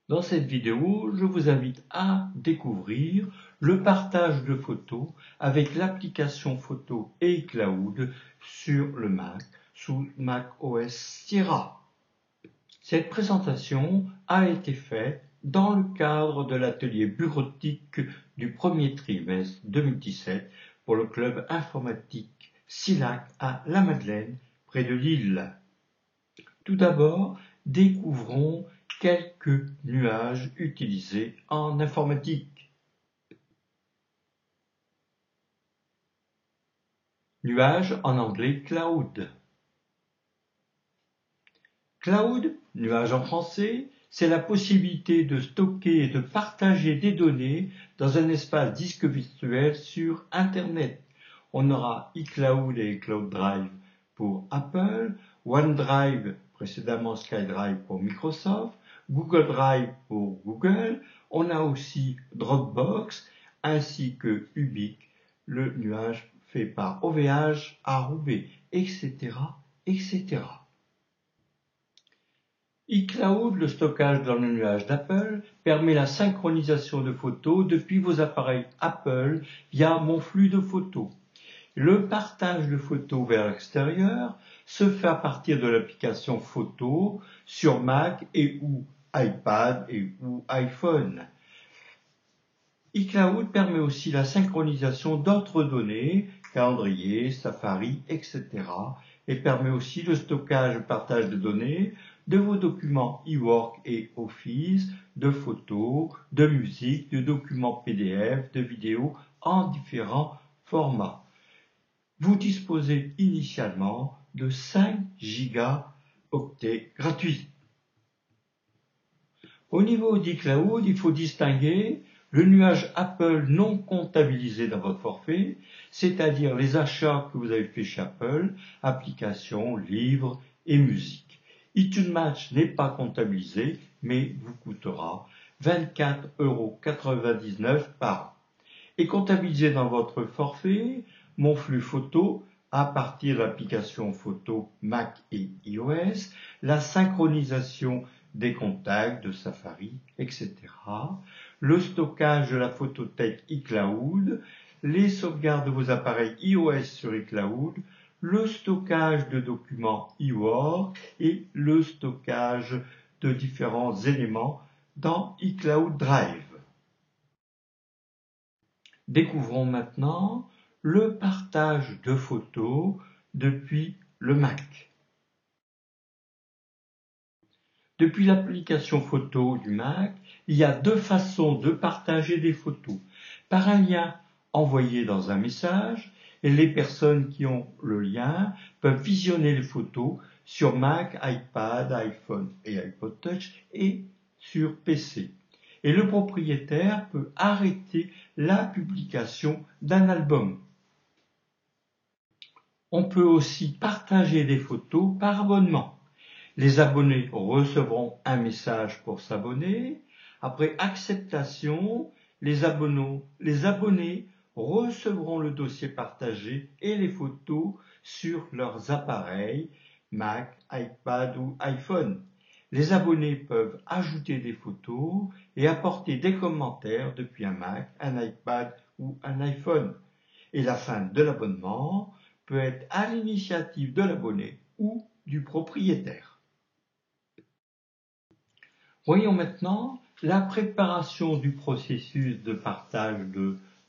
Dans cette vidéo, je vous invite à découvrir le partage de photos avec l'application photo iCloud sur le Mac sous Mac OS Sierra. Cette présentation a été faite dans le cadre de l'atelier bureautique du premier trimestre 2017 pour le club informatique SILAC à La Madeleine, près de Lille. Tout d'abord, découvrons quelques nuages utilisés en informatique. Nuage en anglais cloud. Cloud, nuage en français, c'est la possibilité de stocker et de partager des données dans un espace disque virtuel sur Internet. On aura iCloud et iCloud Drive pour Apple, OneDrive, précédemment SkyDrive pour Microsoft, Google Drive pour Google. On a aussi Dropbox ainsi que Ubique, le nuage fait par OVH à Roubaix, etc., etc. iCloud, le stockage dans le nuage d'Apple, permet la synchronisation de photos depuis vos appareils Apple via Mon flux de photos. Le partage de photos vers l'extérieur se fait à partir de l'application photo sur Mac et ou iPad et ou iPhone. iCloud permet aussi la synchronisation d'autres données, calendrier, Safari, etc. et permet aussi le stockage et partage de données de vos documents e-work et Office, de photos, de musique, de documents PDF, de vidéos en différents formats. Vous disposez initialement de 5 gigaoctets gratuits. Au niveau d'iCloud, il faut distinguer le nuage Apple non comptabilisé dans votre forfait, c'est-à-dire les achats que vous avez fait chez Apple, applications, livres et musique. iTunes Match n'est pas comptabilisé, mais vous coûtera 24,99 € par an. Et comptabilisé dans votre forfait, Mon flux photo, à partir de l'application photo Mac et iOS, la synchronisation des contacts de Safari, etc., le stockage de la photothèque iCloud, les sauvegardes de vos appareils iOS sur iCloud, le stockage de documents eWork et le stockage de différents éléments dans iCloud Drive. Découvrons maintenant le partage de photos depuis le Mac. Depuis l'application photo du Mac, il y a deux façons de partager des photos. Par un lien envoyé dans un message, et les personnes qui ont le lien peuvent visionner les photos sur Mac, iPad, iPhone et iPod Touch et sur PC. Et le propriétaire peut arrêter la publication d'un album. On peut aussi partager des photos par abonnement. Les abonnés recevront un message pour s'abonner. Après acceptation, les abonnés recevront le dossier partagé et les photos sur leurs appareils Mac, iPad ou iPhone. Les abonnés peuvent ajouter des photos et apporter des commentaires depuis un Mac, un iPad ou un iPhone. Et la fin de l'abonnement peut être à l'initiative de l'abonné ou du propriétaire. Voyons maintenant la préparation du processus de partage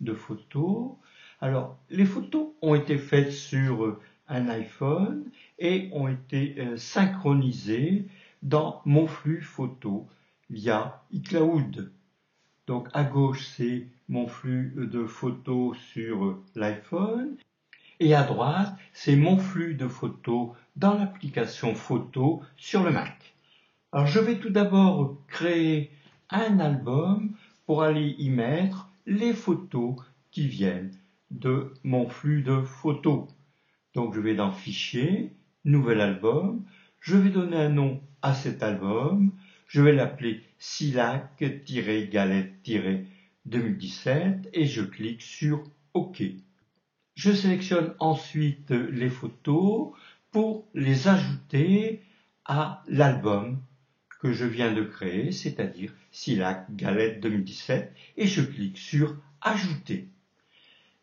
de photos. Alors, les photos ont été faites sur un iPhone et ont été synchronisées dans Mon flux photo via iCloud. Donc, à gauche, c'est mon flux de photos sur l'iPhone. Et à droite, c'est mon flux de photos dans l'application photo sur le Mac. Alors je vais tout d'abord créer un album pour aller y mettre les photos qui viennent de mon flux de photos. Donc je vais dans Fichier, Nouvel album, je vais donner un nom à cet album, je vais l'appeler SILAC-galette-2017 et je clique sur OK. Je sélectionne ensuite les photos pour les ajouter à l'album que je viens de créer, c'est-à-dire Silac Galette 2017, et je clique sur Ajouter.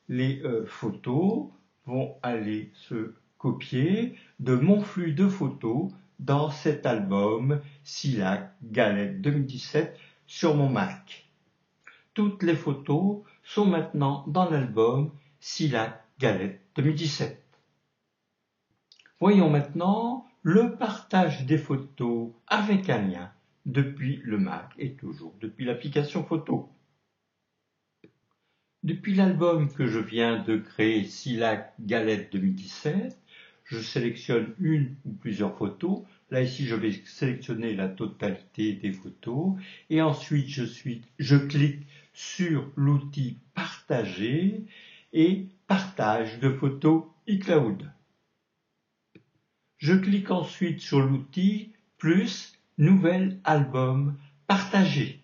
Les photos vont aller se copier de mon flux de photos dans cet album Silac Galette 2017 sur mon Mac. Toutes les photos sont maintenant dans l'album Silac Galette 2017. Voyons maintenant le partage des photos avec un lien depuis le Mac et toujours depuis l'application photo. Depuis l'album que je viens de créer, Silac Galette 2017, je sélectionne une ou plusieurs photos. Là, ici, je vais sélectionner la totalité des photos. Et ensuite, je clique sur l'outil Partager et Partage de photos iCloud. Je clique ensuite sur l'outil Plus Nouvel album Partager.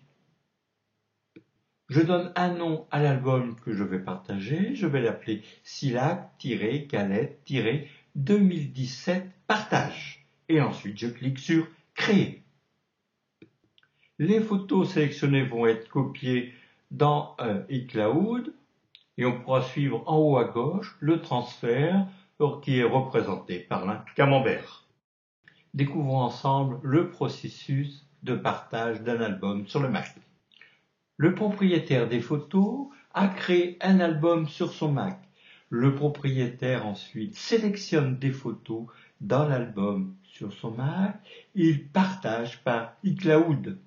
Je donne un nom à l'album que je vais partager. Je vais l'appeler Silac-Galette-2017 Partage. Et ensuite, je clique sur Créer. Les photos sélectionnées vont être copiées dans iCloud et on pourra suivre en haut à gauche le transfert qui est représenté par un camembert. Découvrons ensemble le processus de partage d'un album sur le Mac. Le propriétaire des photos a créé un album sur son Mac. Le propriétaire ensuite sélectionne des photos dans l'album sur son Mac et il partage par iCloud.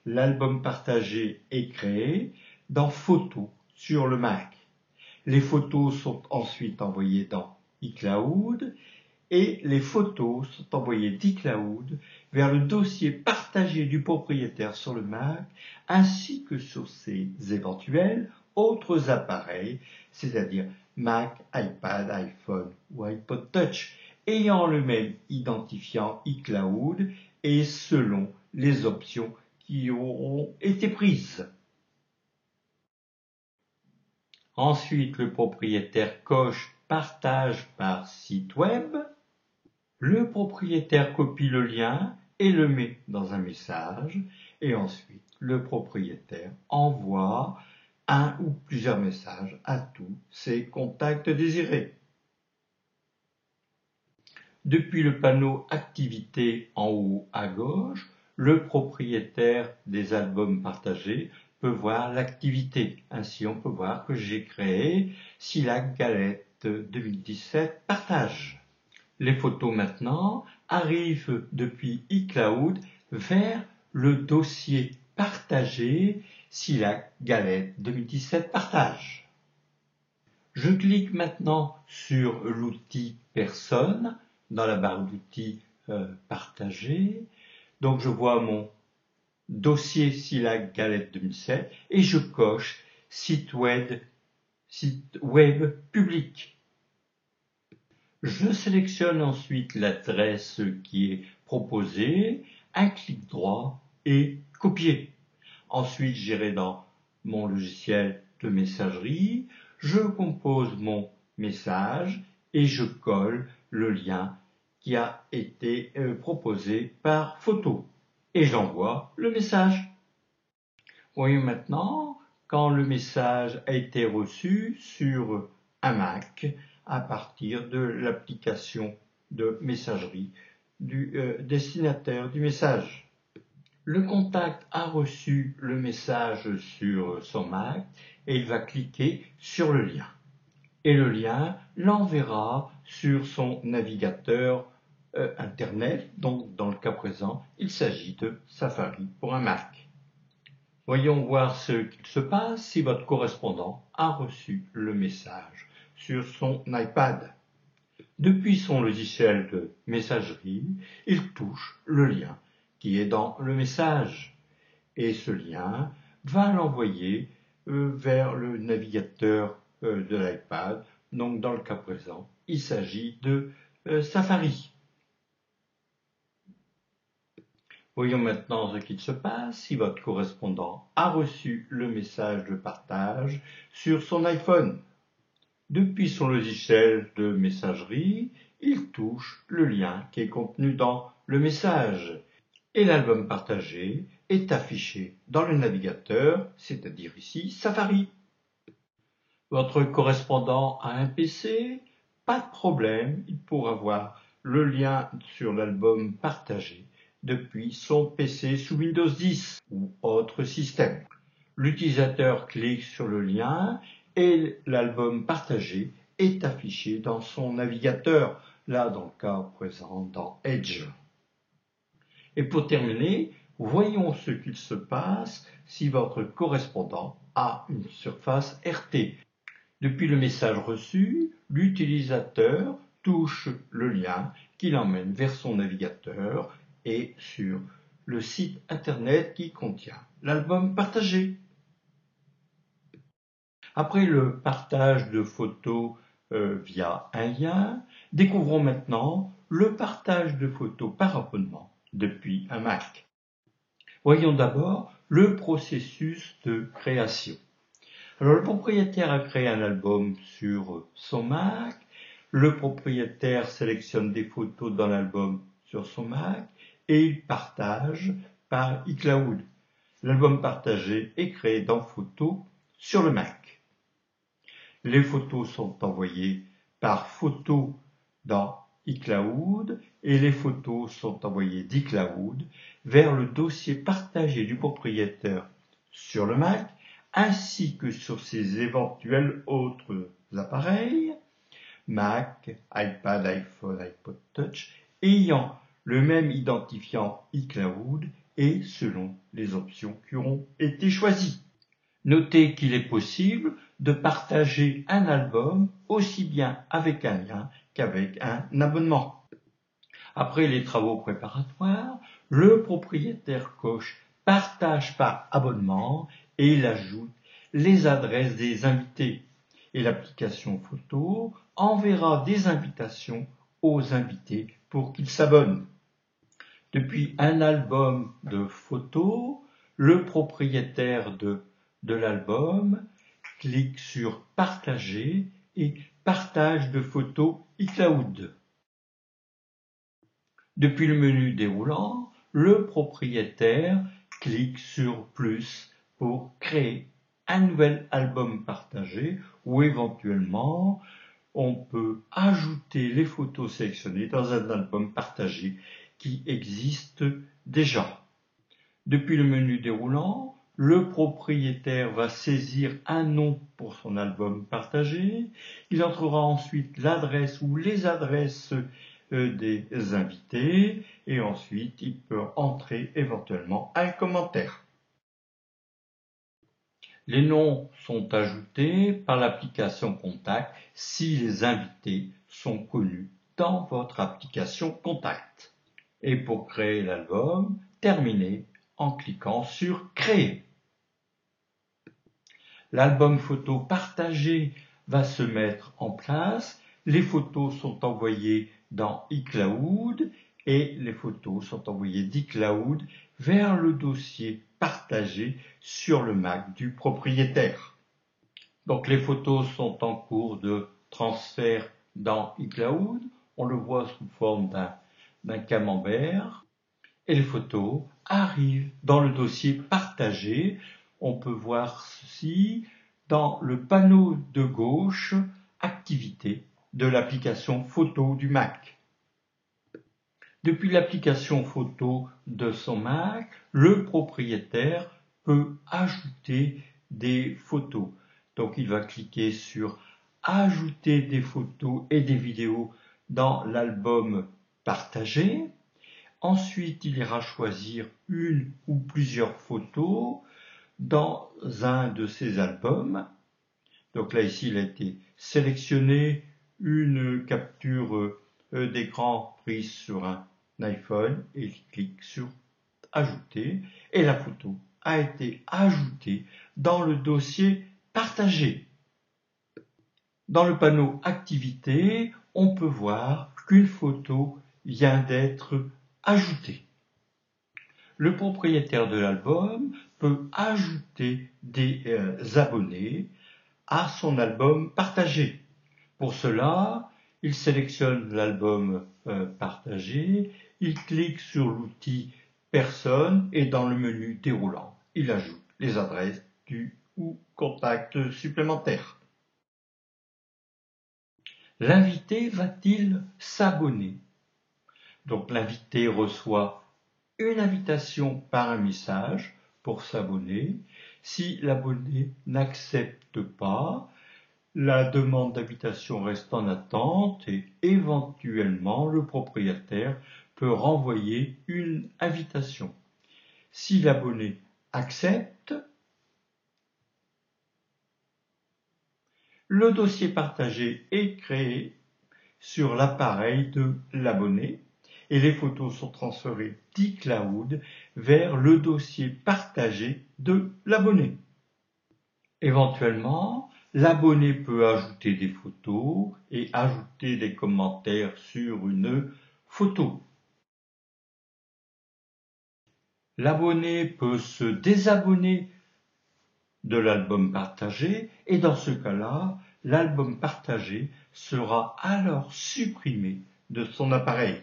L'album partagé est créé dans Photos sur le Mac. Les photos sont ensuite envoyées dans iCloud et les photos sont envoyées d'iCloud vers le dossier partagé du propriétaire sur le Mac ainsi que sur ses éventuels autres appareils, c'est-à-dire Mac, iPad, iPhone ou iPod Touch, ayant le même identifiant iCloud et selon les options qui auront été prises. Ensuite, le propriétaire coche Partage par site web. Le propriétaire copie le lien et le met dans un message. Et ensuite, le propriétaire envoie un ou plusieurs messages à tous ses contacts désirés. Depuis le panneau Activités en haut à gauche, le propriétaire des albums partagés peut voir l'activité. Ainsi, on peut voir que j'ai créé Silac Galette 2017 Partage. Les photos maintenant arrivent depuis iCloud vers le dossier partagé Silac Galette 2017 Partage. Je clique maintenant sur l'outil Personne dans la barre d'outils Partager. Donc je vois mon dossier Silac Galette 2007 et je coche site web public. Je sélectionne ensuite l'adresse qui est proposée, un clic droit et copier. Ensuite, j'irai dans mon logiciel de messagerie, je compose mon message et je colle le lien qui a été proposé par photo. Et j'envoie le message. Voyons maintenant quand le message a été reçu sur un Mac à partir de l'application de messagerie du destinataire du message. Le contact a reçu le message sur son Mac et il va cliquer sur le lien. Et le lien l'enverra sur son navigateur Internet, donc dans le cas présent, il s'agit de Safari pour un Mac. Voyons voir ce qu'il se passe si votre correspondant a reçu le message sur son iPad. Depuis son logiciel de messagerie, il touche le lien qui est dans le message. Et ce lien va l'envoyer vers le navigateur de l'iPad. Donc dans le cas présent, il s'agit de Safari. Voyons maintenant ce qu'il se passe si votre correspondant a reçu le message de partage sur son iPhone. Depuis son logiciel de messagerie, il touche le lien qui est contenu dans le message. et l'album partagé est affiché dans le navigateur, c'est-à-dire ici Safari. Votre correspondant a un PC, pas de problème, il pourra voir le lien sur l'album partagé depuis son PC sous Windows 10 ou autre système. L'utilisateur clique sur le lien et l'album partagé est affiché dans son navigateur, là dans le cas présent dans Edge. Et pour terminer, voyons ce qu'il se passe si votre correspondant a une surface RT. Depuis le message reçu, l'utilisateur touche le lien qui l'emmène vers son navigateur et sur le site internet qui contient l'album partagé. Après le partage de photos via un lien, découvrons maintenant le partage de photos par abonnement depuis un Mac. Voyons d'abord le processus de création. Alors le propriétaire a créé un album sur son Mac, le propriétaire sélectionne des photos dans l'album sur son Mac et il partage par iCloud. L'album partagé est créé dans Photos sur le Mac. Les photos sont envoyées par photo dans iCloud et les photos sont envoyées d'iCloud vers le dossier partagé du propriétaire sur le Mac ainsi que sur ses éventuels autres appareils, Mac, iPad, iPhone, iPod Touch, ayant le même identifiant iCloud et selon les options qui auront été choisies. Notez qu'il est possible de partager un album aussi bien avec un lien qu'avec un abonnement. Après les travaux préparatoires, le propriétaire coche « Partage par abonnement » et il ajoute les adresses des invités. Et l'application photo enverra des invitations aux invités pour qu'ils s'abonnent. Depuis un album de photos, le propriétaire de l'album clique sur « Partager » et « Partage de photos iCloud ». Depuis le menu déroulant, le propriétaire clique sur « Plus » pour créer un nouvel album partagé ou éventuellement on peut ajouter les photos sélectionnées dans un album partagé qui existe déjà. Depuis le menu déroulant, le propriétaire va saisir un nom pour son album partagé. Il entrera ensuite l'adresse ou les adresses des invités et ensuite il peut entrer éventuellement un commentaire. Les noms sont ajoutés par l'application Contact si les invités sont connus dans votre application Contact. Et pour créer l'album, terminez en cliquant sur Créer. L'album photo partagé va se mettre en place. Les photos sont envoyées dans iCloud et les photos sont envoyées d'iCloud vers le dossier partagé sur le Mac du propriétaire. Donc les photos sont en cours de transfert dans iCloud. On le voit sous forme d'un camembert. Et les photos arrivent dans le dossier partagé. On peut voir ceci dans le panneau de gauche, activité de l'application photo du Mac. Depuis l'application photo de son Mac, le propriétaire peut ajouter des photos. Donc il va cliquer sur ajouter des photos et des vidéos dans l'album partagé. Ensuite, il ira choisir une ou plusieurs photos dans un de ces albums. Donc là, ici, il a été sélectionné une capture d'écran prise sur un iPhone et il clique sur Ajouter et la photo a été ajoutée dans le dossier partagé. Dans le panneau Activité, on peut voir qu'une photo vient d'être ajoutée. Le propriétaire de l'album peut ajouter des abonnés à son album partagé. Pour cela, il sélectionne l'album partagé, il clique sur l'outil personne et dans le menu déroulant, il ajoute les adresses ou contacts supplémentaires. L'invité va-t-il s'abonner? Donc l'invité reçoit une invitation par un message pour s'abonner. Si l'abonné n'accepte pas, la demande d'invitation reste en attente et éventuellement le propriétaire peut renvoyer une invitation. Si l'abonné accepte, le dossier partagé est créé sur l'appareil de l'abonné et les photos sont transférées d'iCloud vers le dossier partagé de l'abonné. Éventuellement, l'abonné peut ajouter des photos et ajouter des commentaires sur une photo. L'abonné peut se désabonner de l'album partagé et dans ce cas-là, l'album partagé sera alors supprimé de son appareil.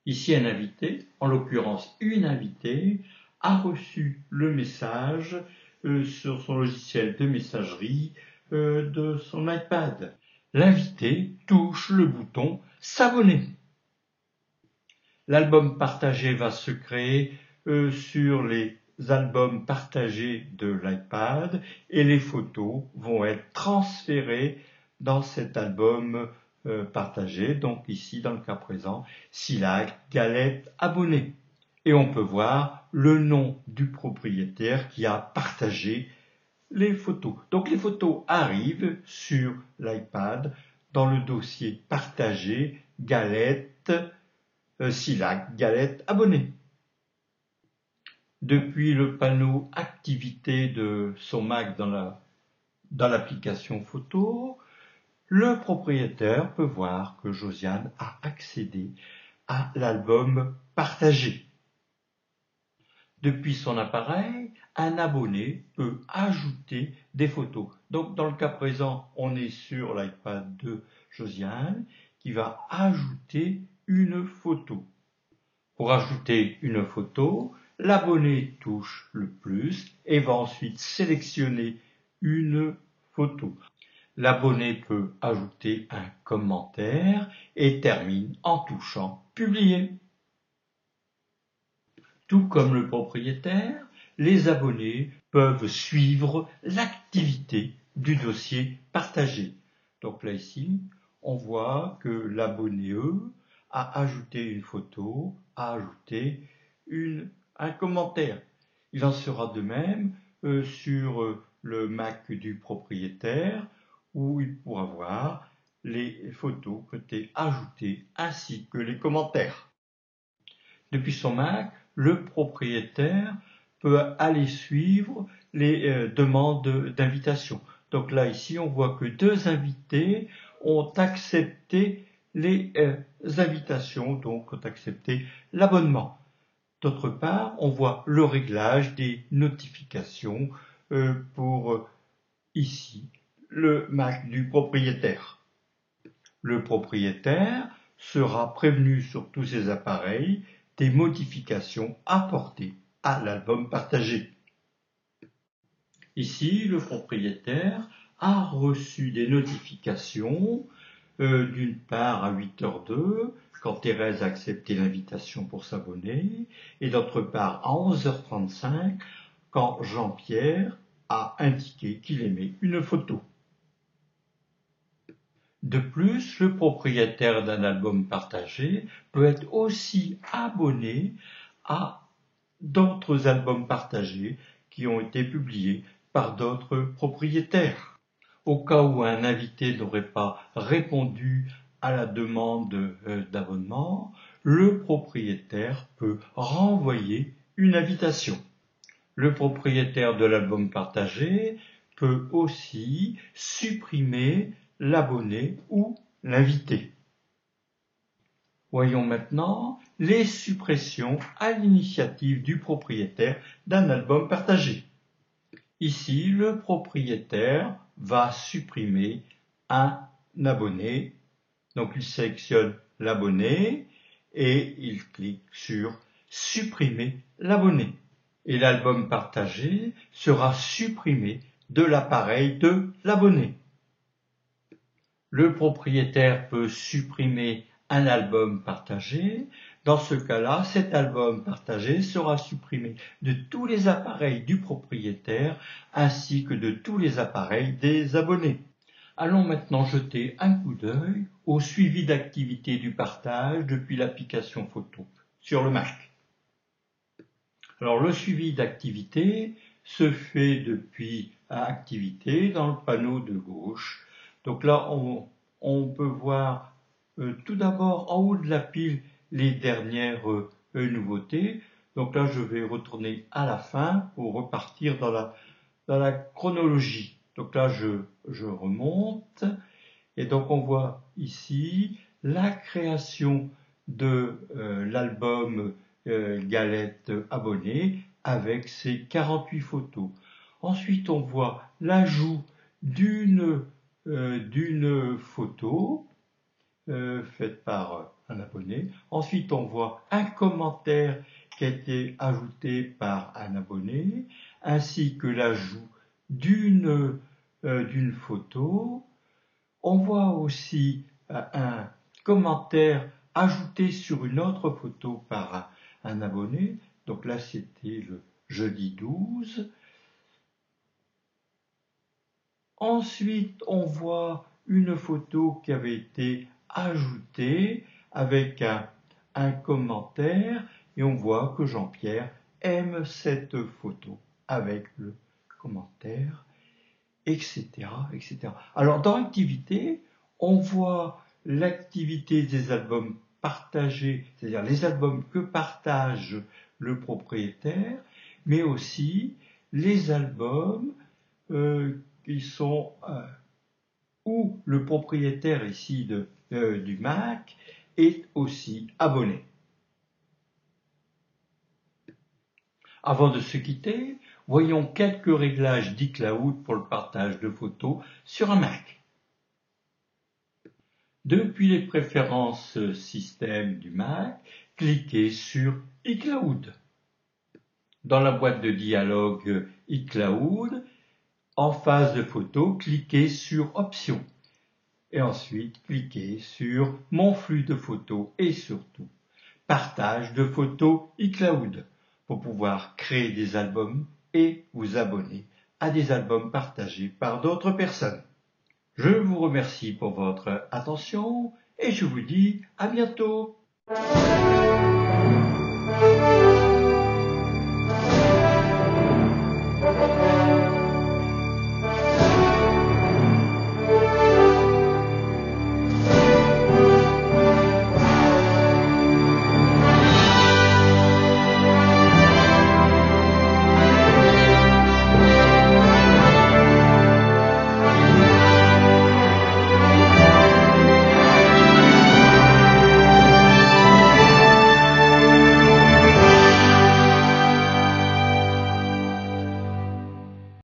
Ici, un invité, en l'occurrence une invitée, a reçu le message sur son logiciel de messagerie de son iPad. L'invité touche le bouton « S'abonner ». L'album partagé va se créer sur les albums partagés de l'iPad et les photos vont être transférées dans cet album partagé. Donc ici, dans le cas présent, Silac Galette Abonné. Et on peut voir le nom du propriétaire qui a partagé les photos. Donc les photos arrivent sur l'iPad dans le dossier partagé Galette Silac Galette Abonné. Depuis le panneau Activité de son Mac dans l'application photo, le propriétaire peut voir que Josiane a accédé à l'album partagé. Depuis son appareil, un abonné peut ajouter des photos. Donc dans le cas présent, on est sur l'iPad de Josiane qui va ajouter une photo. Pour ajouter une photo, l'abonné touche le plus et va ensuite sélectionner une photo. L'abonné peut ajouter un commentaire et termine en touchant « Publier ». Tout comme le propriétaire, les abonnés peuvent suivre l'activité du dossier partagé. Donc là ici, on voit que l'abonné a ajouté une photo, a ajouté un commentaire. Il en sera de même sur le Mac du propriétaire où il pourra voir les photos qui ont été ajoutées ainsi que les commentaires. Depuis son Mac, le propriétaire peut aller suivre les demandes d'invitation. Donc là, ici, on voit que 2 invités ont accepté les invitations, donc ont accepté l'abonnement. D'autre part, on voit le réglage des notifications pour ici le Mac du propriétaire. Le propriétaire sera prévenu sur tous ses appareils des modifications apportées à l'album partagé. Ici, le propriétaire a reçu des notifications d'une part à 8h02 quand Thérèse a accepté l'invitation pour s'abonner et d'autre part à 11h35 quand Jean-Pierre a indiqué qu'il aimait une photo. De plus, le propriétaire d'un album partagé peut être aussi abonné à d'autres albums partagés qui ont été publiés par d'autres propriétaires. Au cas où un invité n'aurait pas répondu à la demande d'abonnement, le propriétaire peut renvoyer une invitation. Le propriétaire de l'album partagé peut aussi supprimer l'abonné ou l'invité. Voyons maintenant les suppressions à l'initiative du propriétaire d'un album partagé. Ici, le propriétaire va supprimer un abonné. Donc il sélectionne l'abonné et il clique sur supprimer l'abonné. Et l'album partagé sera supprimé de l'appareil de l'abonné. Le propriétaire peut supprimer un album partagé. Dans ce cas-là, cet album partagé sera supprimé de tous les appareils du propriétaire ainsi que de tous les appareils des abonnés. Allons maintenant jeter un coup d'œil au suivi d'activité du partage depuis l'application photo sur le Mac. Alors le suivi d'activité se fait depuis activité dans le panneau de gauche. Donc là on peut voir tout d'abord en haut de la pile les dernières nouveautés. Donc là je vais retourner à la fin pour repartir dans la chronologie. Donc là je remonte et donc on voit ici la création de l'album Galette abonné avec ses 48 photos. Ensuite on voit l'ajout d'une photo faite par un abonné. Ensuite on voit un commentaire qui a été ajouté par un abonné, ainsi que l'ajout d'une photo. On voit aussi un commentaire ajouté sur une autre photo par un abonné. Donc là, c'était le jeudi 12. Ensuite, on voit une photo qui avait été ajoutée avec un commentaire et on voit que Jean-Pierre aime cette photo avec le commentaire, etc., etc. Alors, dans l'activité, on voit l'activité des albums partagés, c'est-à-dire les albums que partage le propriétaire, mais aussi les albums qui sont où le propriétaire ici du Mac est aussi abonné. Avant de se quitter, voyons quelques réglages d'iCloud pour le partage de photos sur un Mac. Depuis les préférences système du Mac, cliquez sur iCloud. Dans la boîte de dialogue iCloud, en phase de photo, cliquez sur Options. Et ensuite, cliquez sur Mon flux de photos et surtout, Partage de photos iCloud pour pouvoir créer des albums et vous abonner à des albums partagés par d'autres personnes. Je vous remercie pour votre attention et je vous dis à bientôt.